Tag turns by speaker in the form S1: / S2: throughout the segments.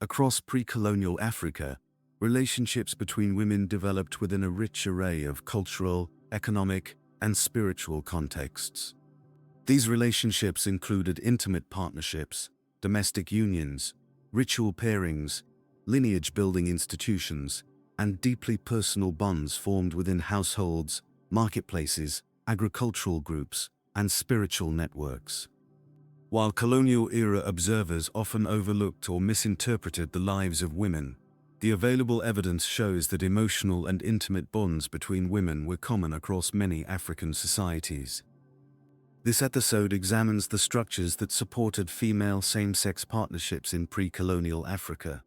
S1: Across pre-colonial Africa, relationships between women developed within a rich array of cultural, economic, and spiritual contexts. These relationships included intimate partnerships, domestic unions, ritual pairings, lineage-building institutions, and deeply personal bonds formed within households, marketplaces, agricultural groups, and spiritual networks. While colonial-era observers often overlooked or misinterpreted the lives of women, the available evidence shows that emotional and intimate bonds between women were common across many African societies. This episode examines the structures that supported female same-sex partnerships in pre-colonial Africa.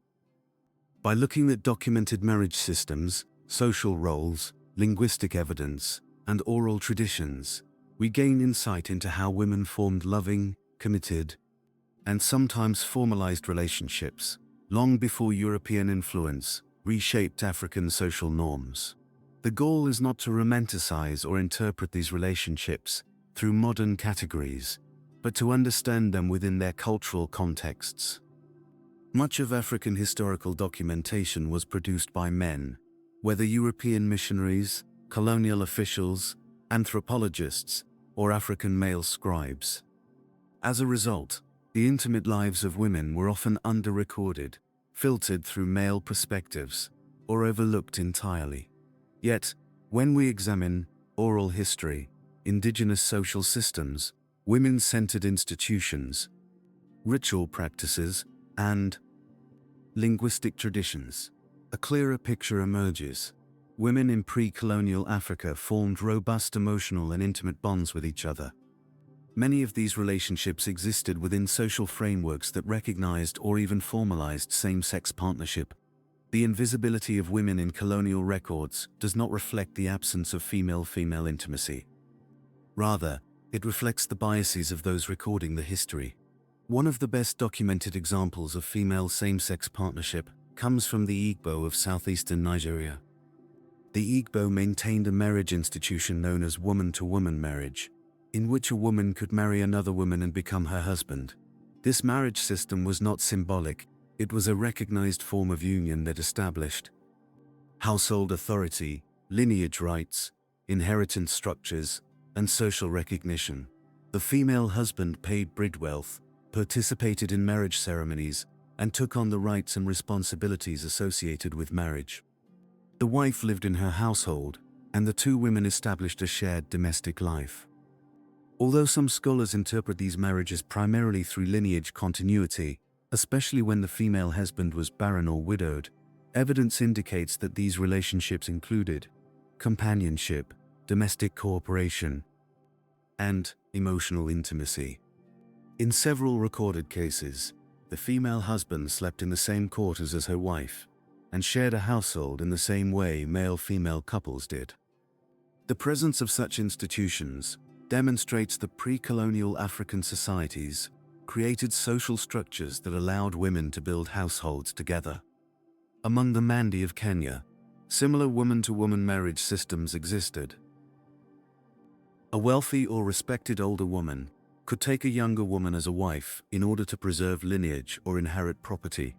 S1: By looking at documented marriage systems, social roles, linguistic evidence, and oral traditions, we gain insight into how women formed loving, committed, and sometimes formalized relationships, long before European influence reshaped African social norms. The goal is not to romanticize or interpret these relationships through modern categories, but to understand them within their cultural contexts. Much of African historical documentation was produced by men, whether European missionaries, colonial officials, anthropologists, or African male scribes. As a result, the intimate lives of women were often under-recorded, filtered through male perspectives, or overlooked entirely. Yet, when we examine oral history, indigenous social systems, women-centered institutions, ritual practices, and linguistic traditions, a clearer picture emerges. Women in pre-colonial Africa formed robust emotional and intimate bonds with each other. Many of these relationships existed within social frameworks that recognized or even formalized same-sex partnership. The invisibility of women in colonial records does not reflect the absence of female-female intimacy. Rather, it reflects the biases of those recording the history. One of the best documented examples of female same-sex partnership comes from the Igbo of southeastern Nigeria. The Igbo maintained a marriage institution known as woman-to-woman marriage, in which a woman could marry another woman and become her husband. This marriage system was not symbolic, it was a recognized form of union that established household authority, lineage rights, inheritance structures, and social recognition. The female husband paid bridwealth, participated in marriage ceremonies, and took on the rights and responsibilities associated with marriage. The wife lived in her household, and the two women established a shared domestic life. Although some scholars interpret these marriages primarily through lineage continuity, especially when the female husband was barren or widowed, evidence indicates that these relationships included companionship, domestic cooperation, and emotional intimacy. In several recorded cases, the female husband slept in the same quarters as her wife, and shared a household in the same way male-female couples did. The presence of such institutions demonstrates that pre-colonial African societies created social structures that allowed women to build households together. Among the Mandi of Kenya, similar woman-to-woman marriage systems existed. A wealthy or respected older woman could take a younger woman as a wife in order to preserve lineage or inherit property.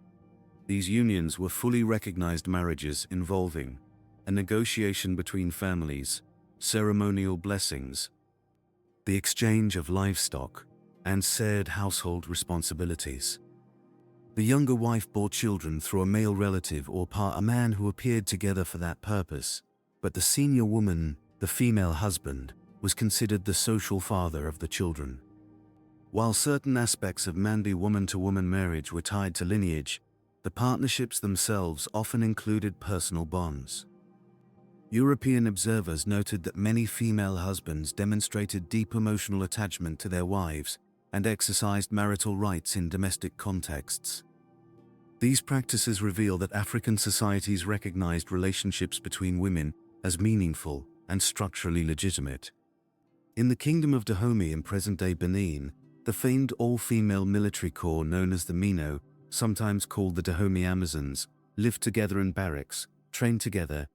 S1: These unions were fully recognized marriages involving a negotiation between families, ceremonial blessings, the exchange of livestock, and shared household responsibilities. The younger wife bore children through a male relative or a man who appeared together for that purpose, but the senior woman, the female husband, was considered the social father of the children. While certain aspects of Mandi woman-to-woman marriage were tied to lineage, the partnerships themselves often included personal bonds. European observers noted that many female husbands demonstrated deep emotional attachment to their wives and exercised marital rights in domestic contexts. These practices reveal that African societies recognized relationships between women as meaningful and structurally legitimate. In the Kingdom of Dahomey in present-day Benin, the famed all-female military corps known as the Mino, sometimes called the Dahomey Amazons, lived together in barracks, trained together,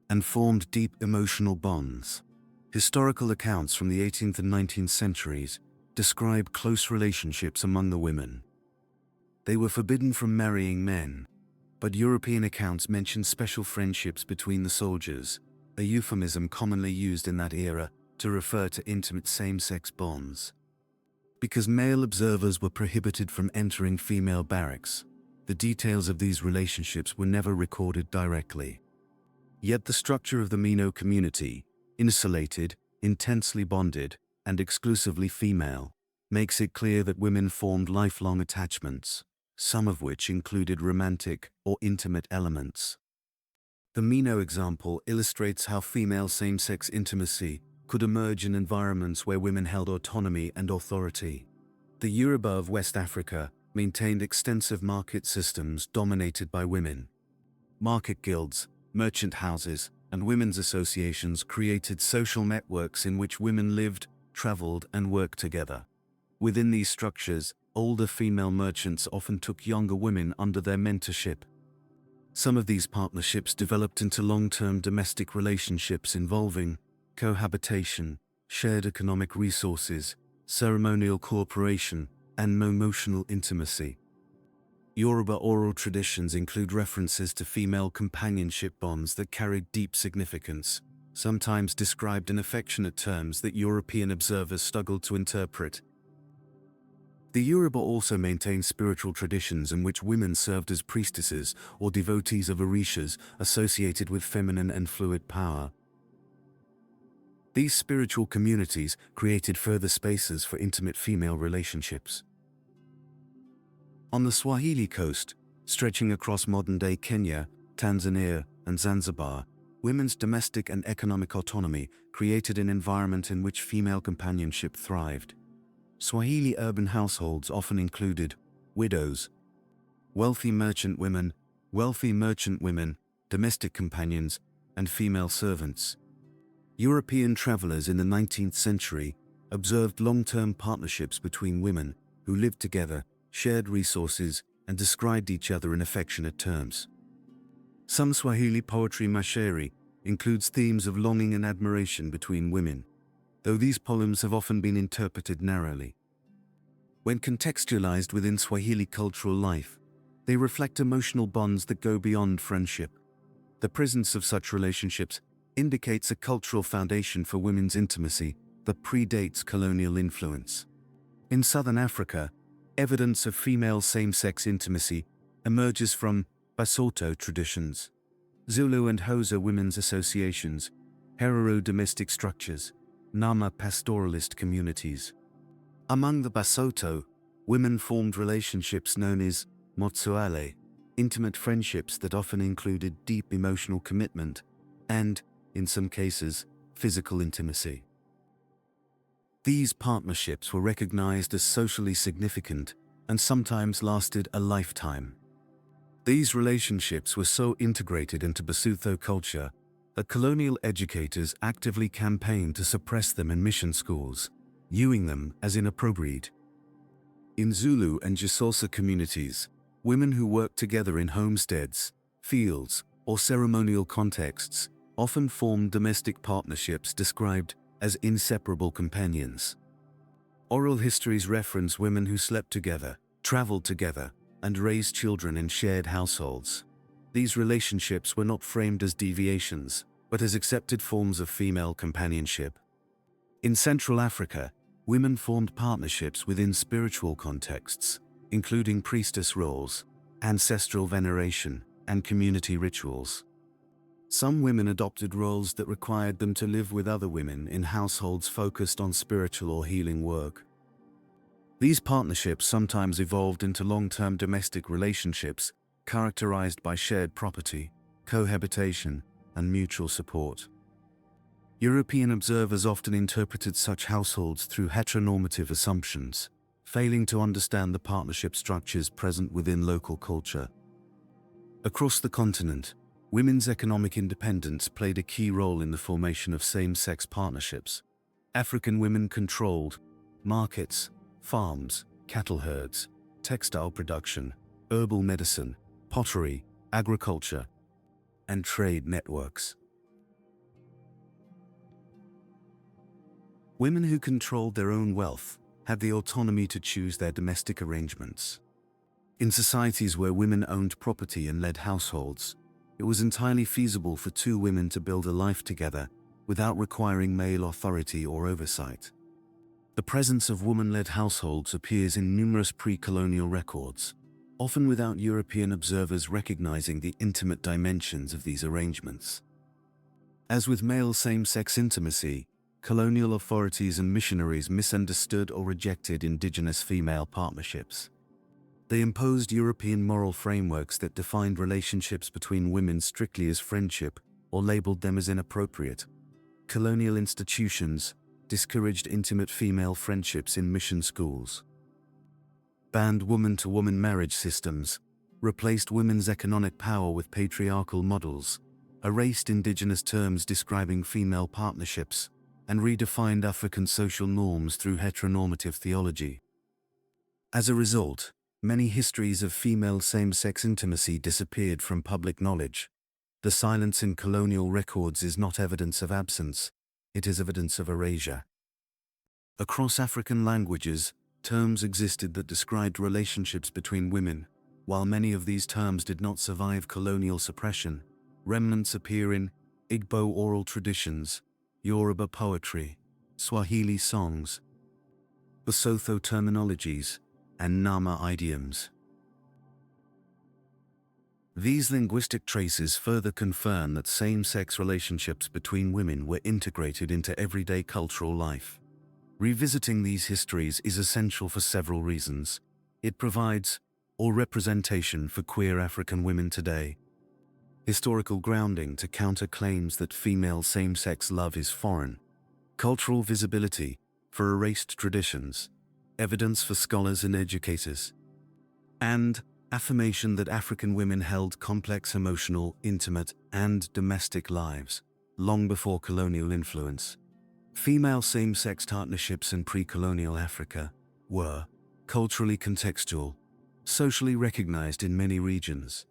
S1: and formed deep emotional bonds. Historical accounts from the 18th and 19th centuries describe close relationships among the women. They were forbidden from marrying men, but European accounts mention special friendships between the soldiers, a euphemism commonly used in that era to refer to intimate same-sex bonds. Because male observers were prohibited from entering female barracks, the details of these relationships were never recorded directly. Yet the structure of the Mino community, insulated, intensely bonded, and exclusively female, makes it clear that women formed lifelong attachments, some of which included romantic or intimate elements. The Mino example illustrates how female same-sex intimacy could emerge in environments where women held autonomy and authority. The Yoruba of West Africa maintained extensive market systems dominated by women. Market guilds, merchant houses, and women's associations created social networks in which women lived, traveled, and worked together. Within these structures, older female merchants often took younger women under their mentorship. Some of these partnerships developed into long-term domestic relationships involving cohabitation, shared economic resources, ceremonial cooperation, and emotional intimacy. Yoruba oral traditions include references to female companionship bonds that carried deep significance, sometimes described in affectionate terms that European observers struggled to interpret. The Yoruba also maintained spiritual traditions in which women served as priestesses or devotees of orishas associated with feminine and fluid power. These spiritual communities created further spaces for intimate female relationships. On the Swahili coast, stretching across modern-day Kenya, Tanzania, and Zanzibar, women's domestic and economic autonomy created an environment in which female companionship thrived. Swahili urban households often included widows, wealthy merchant women, domestic companions, and female servants. European travelers in the 19th century observed long-term partnerships between women who lived together, shared resources, and described each other in affectionate terms. Some Swahili poetry mashairi includes themes of longing and admiration between women, though these poems have often been interpreted narrowly. When contextualized within Swahili cultural life, they reflect emotional bonds that go beyond friendship. The presence of such relationships indicates a cultural foundation for women's intimacy that predates colonial influence. In southern Africa, evidence of female same-sex intimacy emerges from Basotho traditions, Zulu and Xhosa women's associations, Herero domestic structures, Nama pastoralist communities. Among the Basotho, women formed relationships known as motsoale, intimate friendships that often included deep emotional commitment and, in some cases, physical intimacy. These partnerships were recognized as socially significant and sometimes lasted a lifetime. These relationships were so integrated into Basotho culture that colonial educators actively campaigned to suppress them in mission schools, viewing them as inappropriate. In Zulu and Xhosa communities, women who worked together in homesteads, fields, or ceremonial contexts often formed domestic partnerships described as inseparable companions. Oral histories reference women who slept together, traveled together, and raised children in shared households. These relationships were not framed as deviations, but as accepted forms of female companionship. In Central Africa, women formed partnerships within spiritual contexts, including priestess roles, ancestral veneration, and community rituals. Some women adopted roles that required them to live with other women in households focused on spiritual or healing work. These partnerships sometimes evolved into long-term domestic relationships characterized by shared property, cohabitation, and mutual support. European observers often interpreted such households through heteronormative assumptions, failing to understand the partnership structures present within local culture. Across the continent, women's economic independence played a key role in the formation of same-sex partnerships. African women controlled markets, farms, cattle herds, textile production, herbal medicine, pottery, agriculture, and trade networks. Women who controlled their own wealth had the autonomy to choose their domestic arrangements. In societies where women owned property and led households, it was entirely feasible for two women to build a life together without requiring male authority or oversight. The presence of woman-led households appears in numerous pre-colonial records, often without European observers recognizing the intimate dimensions of these arrangements. As with male same-sex intimacy, colonial authorities and missionaries misunderstood or rejected indigenous female partnerships. They imposed European moral frameworks that defined relationships between women strictly as friendship or labeled them as inappropriate. Colonial institutions discouraged intimate female friendships in mission schools, banned woman-to-woman marriage systems, replaced women's economic power with patriarchal models, erased indigenous terms describing female partnerships, and redefined African social norms through heteronormative theology. As a result, many histories of female same-sex intimacy disappeared from public knowledge. The silence in colonial records is not evidence of absence, it is evidence of erasure. Across African languages, terms existed that described relationships between women. While many of these terms did not survive colonial suppression, remnants appear in Igbo oral traditions, Yoruba poetry, Swahili songs, Basotho terminologies, and Nama idioms. These linguistic traces further confirm that same-sex relationships between women were integrated into everyday cultural life. Revisiting these histories is essential for several reasons. It provides representation for queer African women today, historical grounding to counter claims that female same-sex love is foreign, cultural visibility for erased traditions, evidence for scholars and educators, and affirmation that African women held complex emotional, intimate, and domestic lives long before colonial influence. Female same-sex partnerships in pre-colonial Africa were culturally contextual, socially recognized in many regions,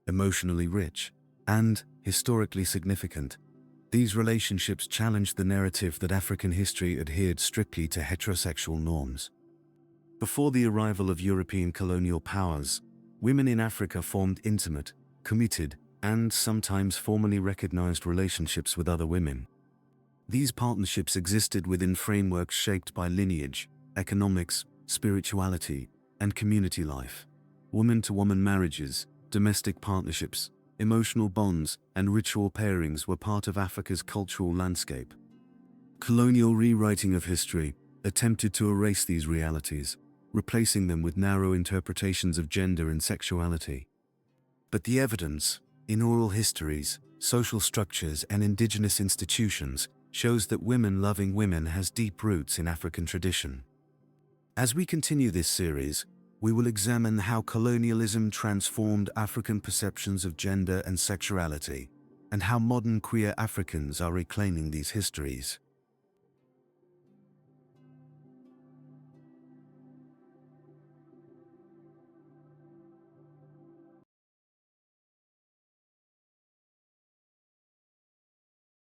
S1: emotionally rich, and historically significant. These relationships challenged the narrative that African history adhered strictly to heterosexual norms. Before the arrival of European colonial powers, women in Africa formed intimate, committed, and sometimes formally recognized relationships with other women. These partnerships existed within frameworks shaped by lineage, economics, spirituality, and community life. Woman-to-woman marriages, domestic partnerships, emotional bonds, and ritual pairings were part of Africa's cultural landscape. Colonial rewriting of history attempted to erase these realities, replacing them with narrow interpretations of gender and sexuality. But the evidence, in oral histories, social structures, and indigenous institutions, shows that women loving women has deep roots in African tradition. As we continue this series, we will examine how colonialism transformed African perceptions of gender and sexuality, and how modern queer Africans are reclaiming these histories.